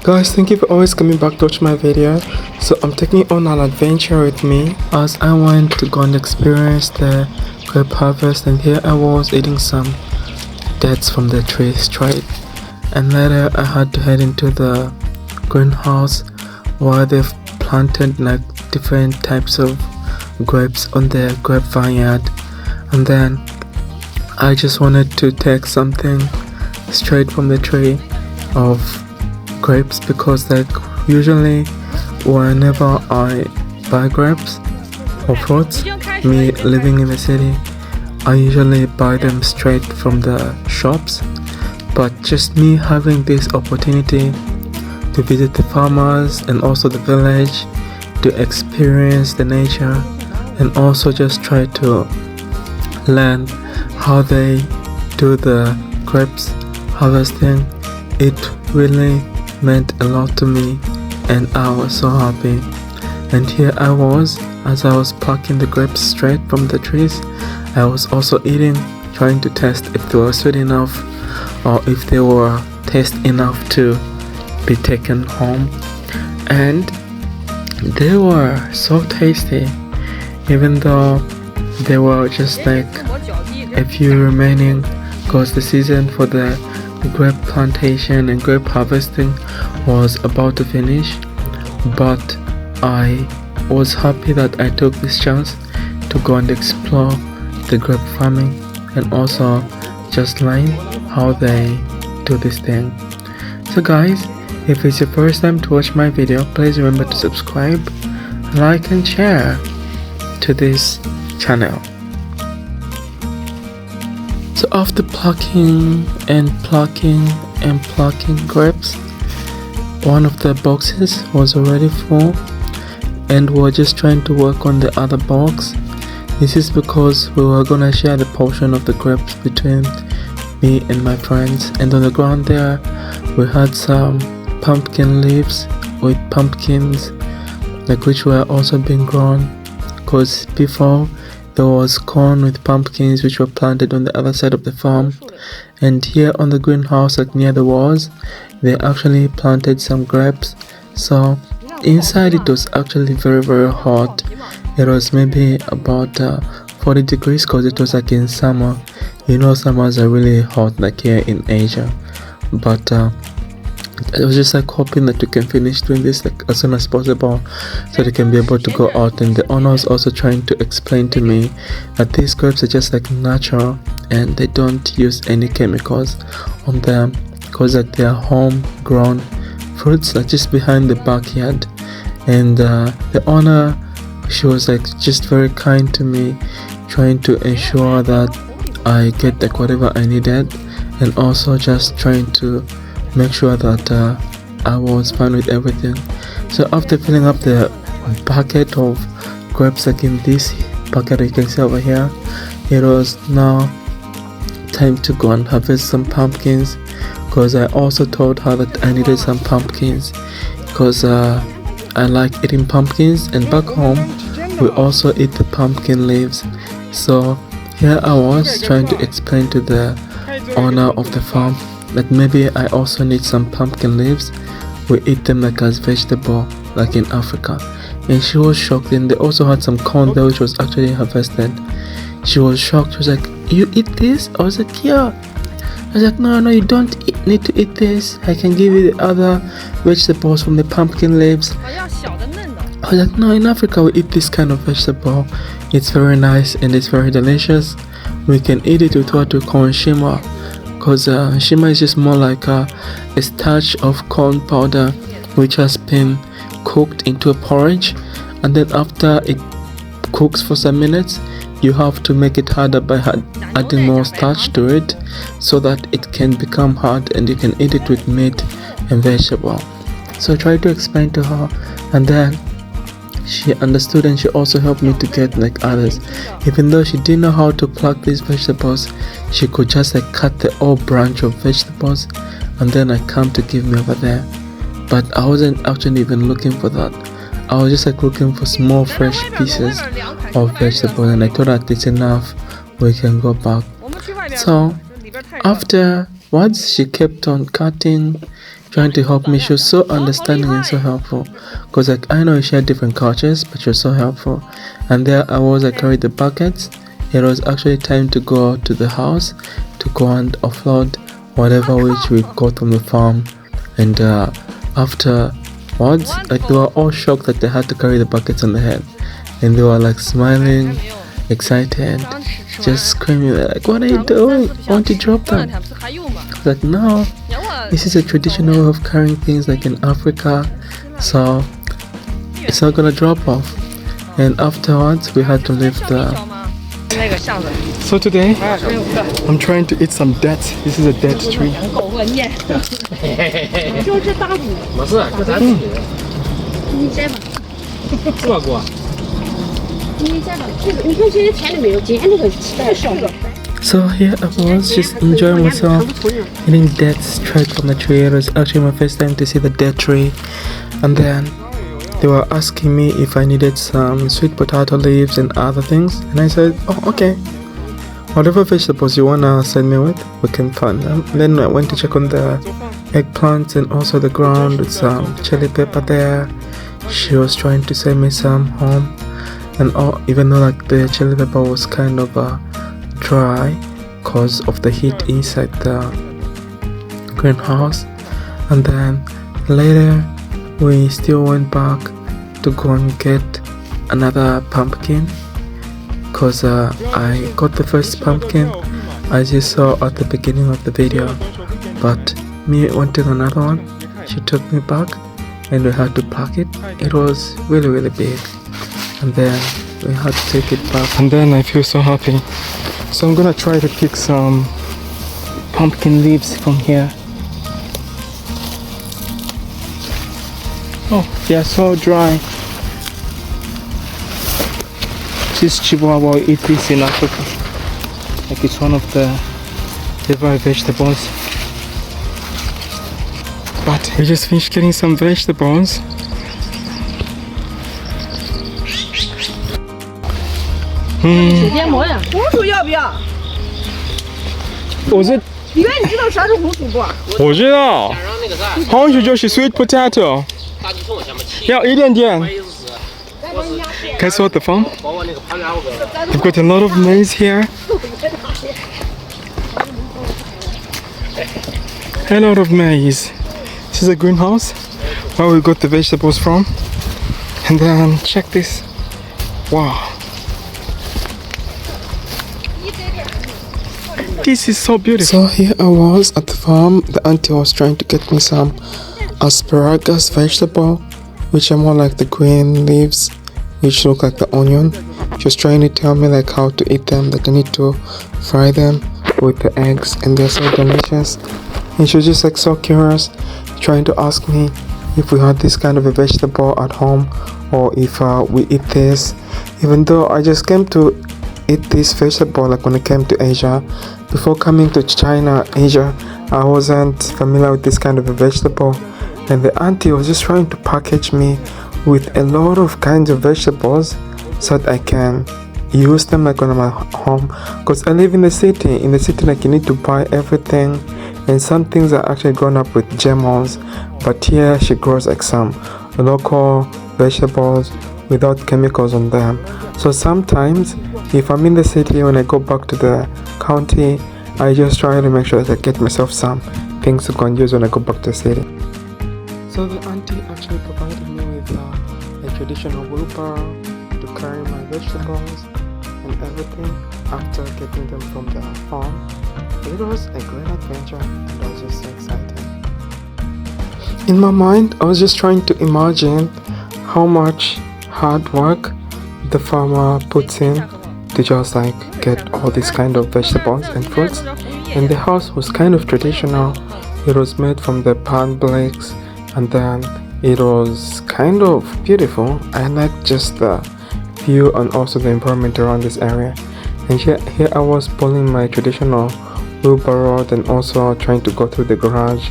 Guys, thank you for always coming back to watch my video. So I'm taking you on an adventure with me as I went to go and experience the grape harvest, and here I was eating some dates from the tree straight, and later I had to head into the greenhouse where they've planted like different types of grapes on the grape vineyard, and then I just wanted to take something straight from the tree of grapes because like usually whenever I buy grapes or fruits, me living in the city, I usually buy them straight from the shops, but just me having this opportunity to visit the farmers and also the village, to experience the nature and also just try to learn how they do the grapes harvesting, it really meant a lot to me and I was so happy. And here I was, as I was plucking the grapes straight from the trees, I was also eating, trying to test if they were sweet enough or if they were taste enough to be taken home. And they were so tasty, even though they were just like a few remaining because the season for the grape plantation and grape harvesting was about to finish. But I was happy that I took this chance to go and explore the grape farming and also just learn how they do this thing. So guys, if it's your first time to watch my video, please remember to subscribe, like and share to this channel. So after plucking grapes, one of the boxes was already full and we're just trying to work on the other box. This is because we were gonna share the portion of the grapes between me and my friends, and on the ground there we had some pumpkin leaves with pumpkins like which were also being grown, because before there was corn with pumpkins which were planted on the other side of the farm, and here on the greenhouse like near the walls they actually planted some grapes. So inside it was actually very hot. It was maybe about 40 degrees because it was like in summer. You know, summers are really hot like here in Asia, but I was just like hoping that we can finish doing this like as soon as possible so they can be able to go out. And the owner was also trying to explain to me that these grapes are just like natural and they don't use any chemicals on them because like they are homegrown fruits like just behind the backyard. And the owner, she was like just very kind to me, trying to ensure that I get like whatever I needed, and also just trying to make sure that I was fine with everything. So after filling up the bucket of grapes like in this bucket you can see over here, it was now time to go and harvest some pumpkins, because I also told her that I needed some pumpkins because I like eating pumpkins, and back home we also eat the pumpkin leaves. So here I was trying to explain to the owner of the farm that maybe I also need some pumpkin leaves. We eat them like as vegetable like in Africa. And she was shocked. And they also had some corn there which was actually harvested. She was shocked. She was like, "You eat this?" I was like, "Yeah." I was like, no, you don't need to eat this. I can give you the other vegetables from the pumpkin leaves. I was like, no, in Africa we eat this kind of vegetable. It's very nice and it's very delicious. We can eat it with what we call shima, because shima is just more like a starch of corn powder which has been cooked into a porridge, and then after it cooks for some minutes you have to make it harder by adding more starch to it so that it can become hard and you can eat it with meat and vegetable. So I tried to explain to her, and then she understood, and she also helped me to get like others. Even though she didn't know how to pluck these vegetables, she could just like cut the whole branch of vegetables and then come to give me over there. But I wasn't actually even looking for that. I was just like looking for small fresh pieces of vegetable, and I thought that it's enough, we can go back. So afterwards she kept on cutting trying to help me. She was so understanding and so helpful, because like I know she had different cultures, but she was so helpful. And there I was, I carried the buckets. It was actually time to go out to the house to go and offload whatever which we got from the farm. And afterwards, like they were all shocked that they had to carry the buckets on the head, and they were like smiling, excited, just screaming like, "What are you doing? Why don't you drop them?" Like, no, this is a traditional way of carrying things like in Africa, so it's not gonna drop off. And afterwards we had to leave the... So today I'm trying to eat some dates. This is a date tree. So here I was just enjoying myself eating dates straight from the tree. It was actually my first time to see the date tree. And then they were asking me if I needed some sweet potato leaves and other things, and I said, oh, okay, whatever vegetables you wanna send me with, we can find them. And then I went to check on the eggplants and also the ground with some chili pepper there. She was trying to send me some home, and even though like the chili pepper was kind of dry because of the heat inside the greenhouse. And then later we still went back to go and get another pumpkin, because I got the first pumpkin as you saw at the beginning of the video, but me wanting another one. She took me back and we had to pluck it. It was really big, and then we had to take it back. And then I feel so happy, so I'm gonna try to pick some pumpkin leaves from here. Oh, they are so dry. This chihuahua, we eat this in Africa. Like it's one of the favorite vegetables. But we just finished getting some vegetables. Sweet potato. 要一点点。Guys, what the farm? They've got a lot of maize here. A lot of maize. This is a greenhouse where we got the vegetables from. And then check this. Wow. This is so beautiful. So here I was at the farm. The auntie was trying to get me some asparagus vegetable, which are more like the green leaves, which look like the onion. She was trying to tell me like how to eat them, that I need to fry them with the eggs, and they're so delicious. And she was just like so curious, trying to ask me if we had this kind of a vegetable at home, or if we eat this, even though I just came to eat this vegetable like when I came to Asia. Before coming to China, Asia, I wasn't familiar with this kind of a vegetable, and the auntie was just trying to package me with a lot of kinds of vegetables so that I can use them like when I'm at home, because I live in the city. In the city, like you need to buy everything, and some things are actually grown up with GMOs, but here she grows like some local vegetables without chemicals on them. So sometimes if I'm in the city, when I go back to the county, I just try to make sure that I get myself some things to go and use when I go back to the city. So the auntie actually provided me with a traditional wheelbarrow to carry my vegetables and everything after getting them from the farm. It was a great adventure, and I was just so excited. In my mind, I was just trying to imagine how much hard work the farmer puts in to just like get all these kind of vegetables and fruits. And the house was kind of traditional. It was made from the palm blades, and then it was kind of beautiful. I liked just the view and also the environment around this area. And here I was pulling my traditional wheelbarrow and also trying to go through the garage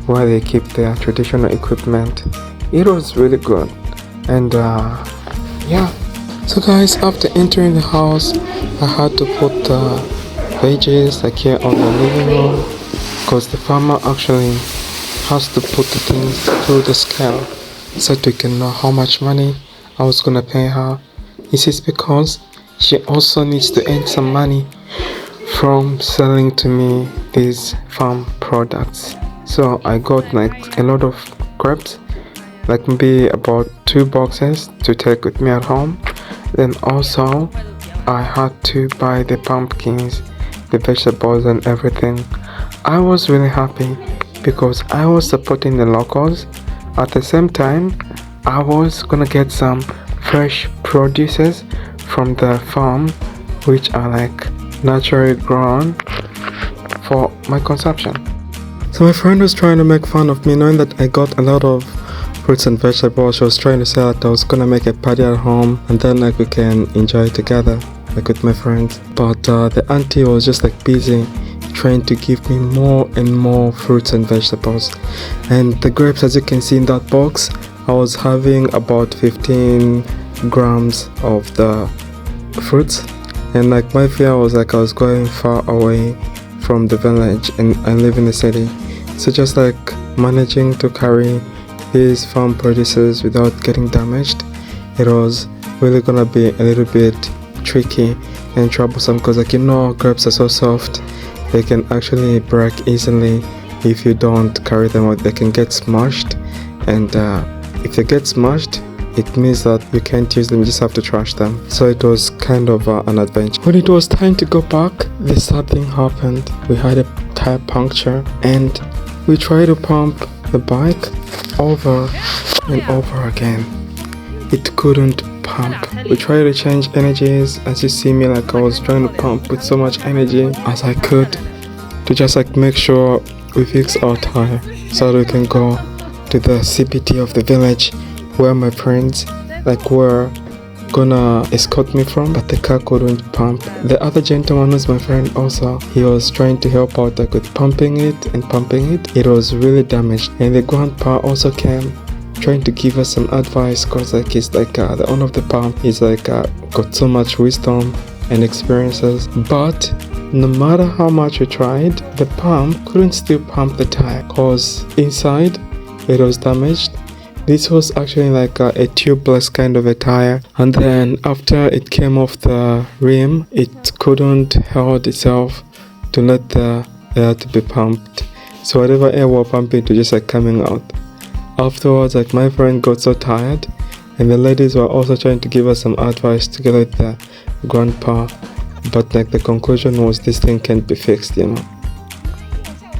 where they keep their traditional equipment. It was really good. And yeah. So guys, after entering the house, I had to put the veggies like here on the living room, because the farmer actually has to put the things through the scale so we can know how much money I was gonna pay her. This is because she also needs to earn some money from selling to me these farm products. So I got like a lot of grapes, like maybe about 2 boxes to take with me at home. Then also I had to buy the pumpkins, the vegetables and everything. I was really happy because I was supporting the locals. At the same time, I was gonna get some fresh produces from the farm, which are like naturally grown for my consumption. So my friend was trying to make fun of me, knowing that I got a lot of fruits and vegetables. She was trying to say that I was gonna make a party at home and then like we can enjoy it together, like with my friends. But the auntie was just like busy trying to give me more and more fruits and vegetables. And the grapes, as you can see in that box, I was having about 15 grams of the fruits. And like my fear was like I was going far away from the village and I live in the city. So just like managing to carry these farm produces without getting damaged, it was really gonna be a little bit tricky and troublesome because like grapes are so soft, they can actually break easily if you don't carry them out. They can get smashed, and if they get smashed, it means that you can't use them, you just have to trash them. So it was kind of an adventure. When it was time to go back, this sad thing happened. We had a tire puncture and we tried to pump the bike over and over again. It couldn't pump. We tried to change energies. As you see me, like I was trying to pump with so much energy as I could to just like make sure we fix our tire so that we can go to the CBD of the village where my friends like were gonna escort me from, but the car couldn't pump. The other gentleman who's my friend also, he was trying to help out like with pumping it. It was really damaged, and the grandpa also came trying to give us some advice because like he's like the owner of the pump. He's like got so much wisdom and experiences, but no matter how much we tried, the pump couldn't still pump the tire because inside it was damaged. This was actually like a tubeless kind of a tire, and then after it came off the rim, it couldn't hold itself to let the air to be pumped. So whatever air we were pumping to just like coming out. Afterwards, like my friend got so tired, and the ladies were also trying to give us some advice together with the grandpa, but like the conclusion was this thing can't be fixed.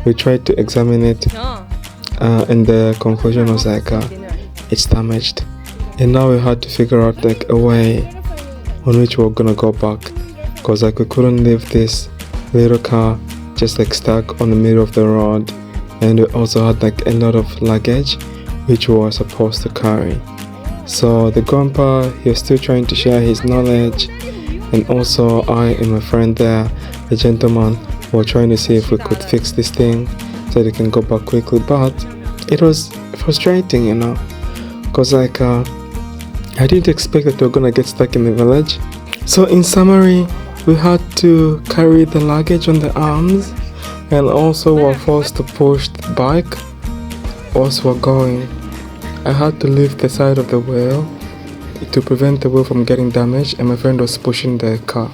We tried to examine it, and the conclusion was like it's damaged, and now we had to figure out like a way on which we're gonna go back, because like we couldn't leave this little car just like stuck on the middle of the road, and we also had like a lot of luggage which we were supposed to carry. So the grandpa, he was still trying to share his knowledge, and also I and my friend there, the gentleman, were trying to see if we could fix this thing so they can go back quickly. But it was frustrating, because like I didn't expect that we were gonna get stuck in the village. So in summary, we had to carry the luggage on the arms, and also were forced to push the bike whilst we're going. I had to lift the side of the wheel to prevent the wheel from getting damaged, and my friend was pushing the car.